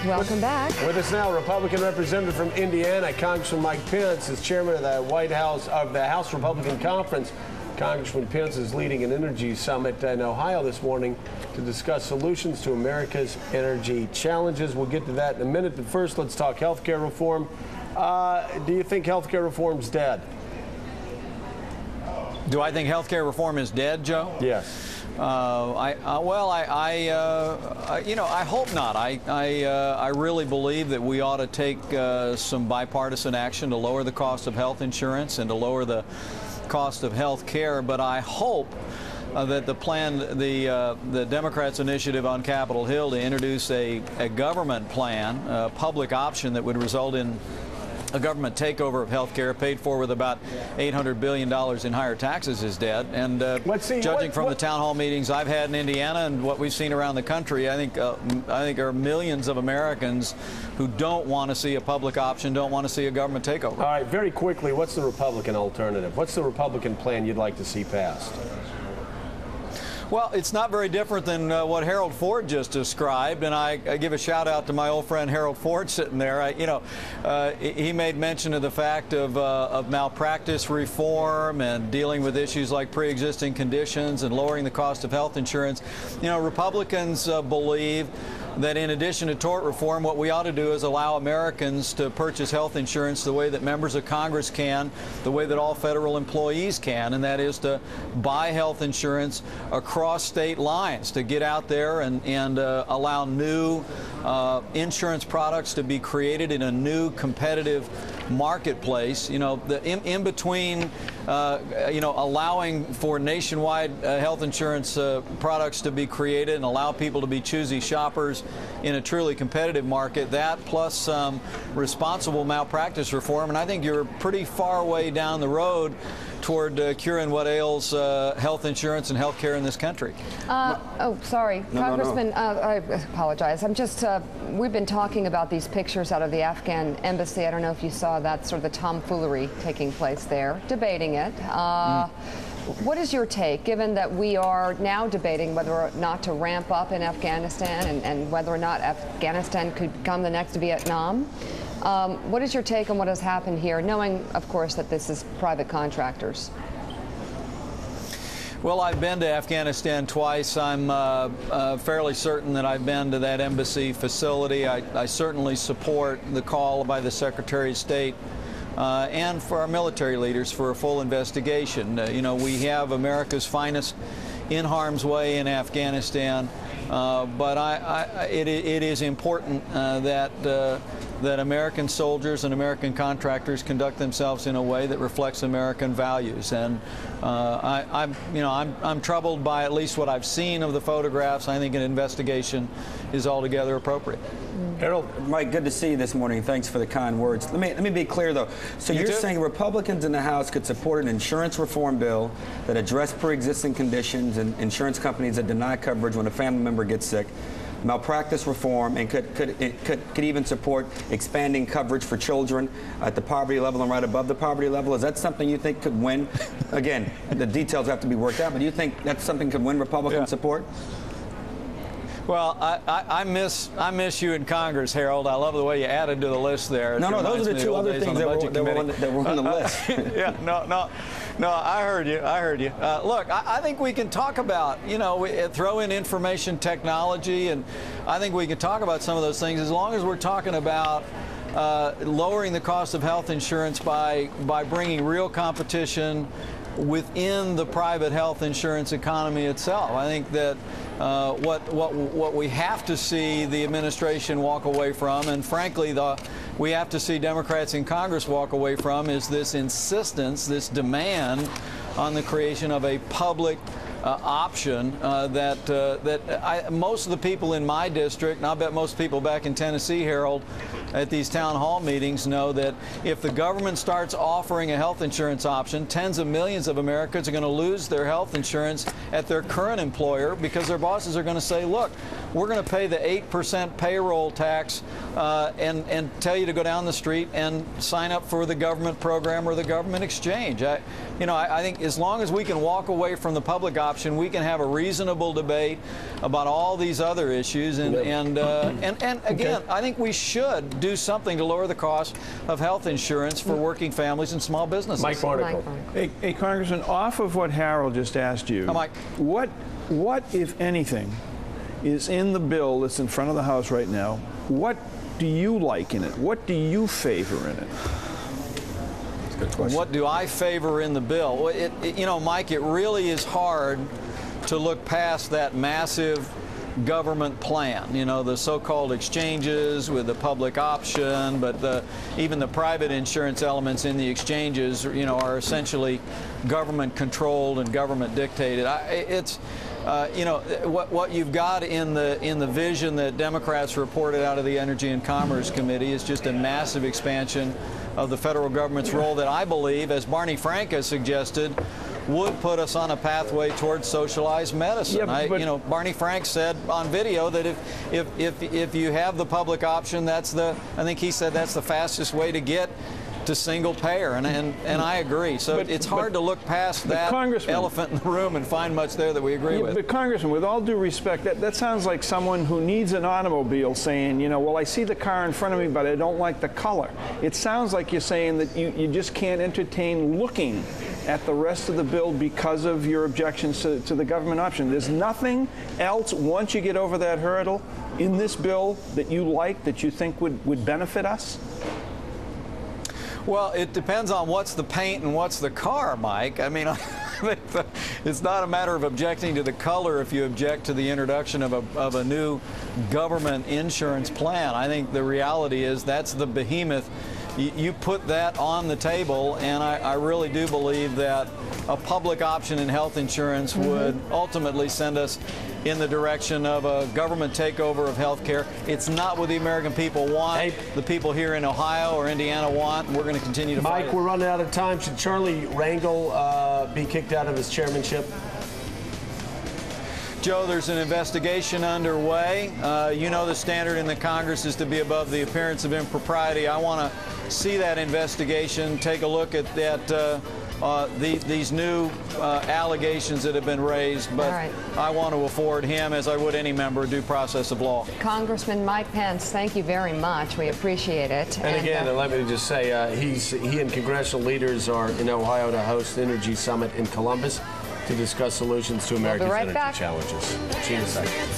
Welcome back. With us now, Republican representative from Indiana, Congressman Mike Pence, is chairman of the House Republican Conference. Congressman Pence is leading an energy summit in Ohio this morning to discuss solutions to America's energy challenges. We'll get to that in a minute, but first let's talk health care reform. Do you think health care reform's dead? Do I think health care reform is dead, Joe? Yes. I hope not. I really believe that we ought to take some bipartisan action to lower the cost of health insurance and to lower the cost of health care. But I hope that the Democrats' initiative on Capitol Hill to introduce a government plan, a public option that would result in a government takeover of health care paid for with about $800 billion in higher taxes is dead. And judging from the town hall meetings I've had in Indiana and what we've seen around the country, I think there are millions of Americans who don't want to see a public option, don't want to see a government takeover. All right, very quickly, what's the Republican alternative? What's the Republican plan you'd like to see passed? Well, it's not very different than what Harold Ford just described, and I give a shout out to my old friend Harold Ford sitting there. He made mention of the fact of malpractice reform and dealing with issues like pre-existing conditions and lowering the cost of health insurance. Republicans believe that in addition to tort reform, what we ought to do is allow Americans to purchase health insurance the way that members of Congress can, the way that all federal employees can, and that is to buy health insurance across state lines, to get out there and allow new insurance products to be created in a new competitive marketplace. In between allowing for nationwide health insurance products to be created and allow people to be choosy shoppers in a truly competitive market, that plus some responsible malpractice reform, and I think you're pretty far way down the road toward curing what ails health insurance and health care in this country. Sorry, Congressman, I apologize. I'm just, we've been talking about these pictures out of the Afghan embassy. I don't know if you saw that sort of the tomfoolery taking place there, debating it. What is your take, given that we are now debating whether or not to ramp up in Afghanistan and whether or not Afghanistan could become the next Vietnam? What is your take on what has happened here, knowing, of course, that this is private contractors? Well, I've been to Afghanistan twice. I'm fairly certain that I've been to that embassy facility. I certainly support the call by the Secretary of State and for our military leaders for a full investigation. We have America's finest in harm's way in Afghanistan, but it is important that American soldiers and American contractors conduct themselves in a way that reflects American values. And I'm troubled by at least what I've seen of the photographs. I think an investigation is altogether appropriate. Harold, Mike, good to see you this morning. Thanks for the kind words. Let me be clear, though. So you're saying Republicans in the House could support an insurance reform bill that address pre-existing conditions and insurance companies that deny coverage when a family member gets sick, malpractice reform, and could even support expanding coverage for children at the poverty level and right above the poverty level? Is that something you think could win? Again, the details have to be worked out, but do you think that's something could win Republican support? Well, I miss you in Congress, Harold. I love the way you added to the list there. No, those are the two other things that were on the list. Yeah, no, I heard you. Look, I think we can talk about, throw in information technology, and I think we can talk about some of those things as long as we're talking about lowering the cost of health insurance by bringing real competition within the private health insurance economy itself. I think that what we have to see the administration walk away from, and frankly we have to see Democrats in Congress walk away from, is this insistence, this demand on the creation of a public option that most of the people in my district, and I bet most people back in Tennessee, Harold, at these town hall meetings know that if the government starts offering a health insurance option, tens of millions of Americans are going to lose their health insurance at their current employer because their bosses are going to say, look, we're going to pay the 8% payroll tax and tell you to go down the street and sign up for the government program or the government exchange. you know, I think as long as we can walk away from the public option, we can have a reasonable debate about all these other issues. And again, I think we should do something to lower the cost of health insurance for working families and small businesses. Mike Barnicle. Hey, Congressman, off of what Harold just asked you, Mike. what, if anything, is in the bill that's in front of the House right now? What do you like in it? What do you favor in it? That's a good question. What do I favor in the bill? Well, you know, Mike, it really is hard to look past that massive government plan, you know, the so-called exchanges with the public option, but even the private insurance elements in the exchanges, you know, are essentially government controlled and government dictated. You know, what you've got in the vision that Democrats reported out of the Energy and Commerce Committee is just a massive expansion of the federal government's role that I believe, as Barney Frank has suggested, would put us on a pathway towards socialized medicine. Yeah, you know, Barney Frank said on video that if you have the public option, I think he said that's the fastest way to get to single payer, and I agree. So it's hard to look past that elephant in the room and find much there that we agree with. But Congressman, with all due respect, that sounds like someone who needs an automobile saying, you know, well, I see the car in front of me, but I don't like the color. It sounds like you're saying that you just can't entertain looking at the rest of the bill because of your objections to the government option. There's nothing else, once you get over that hurdle, in this bill that you like, that you think would benefit us? Well, it depends on what's the paint and what's the car, Mike. I mean, it's not a matter of objecting to the color if you object to the introduction of a new government insurance plan. I think the reality is that's the behemoth. You put that on the table, and I really do believe that a public option in health insurance would ultimately send us in the direction of a government takeover of health care. It's not what the American people want, the people here in Ohio or Indiana want, and we're going to continue to fight. Mike, we're running out of time. Should Charlie Rangel be kicked out of his chairmanship? Joe, there's an investigation underway. You know the standard in the Congress is to be above the appearance of impropriety. I want to see that investigation, take a look at these new allegations that have been raised, but I want to afford him, as I would any member, due process of law. Congressman Mike Pence, thank you very much. We appreciate it. And again, let me just say, he and congressional leaders are in Ohio to host the Energy Summit in Columbus to discuss solutions to America's energy challenges. See you in a second.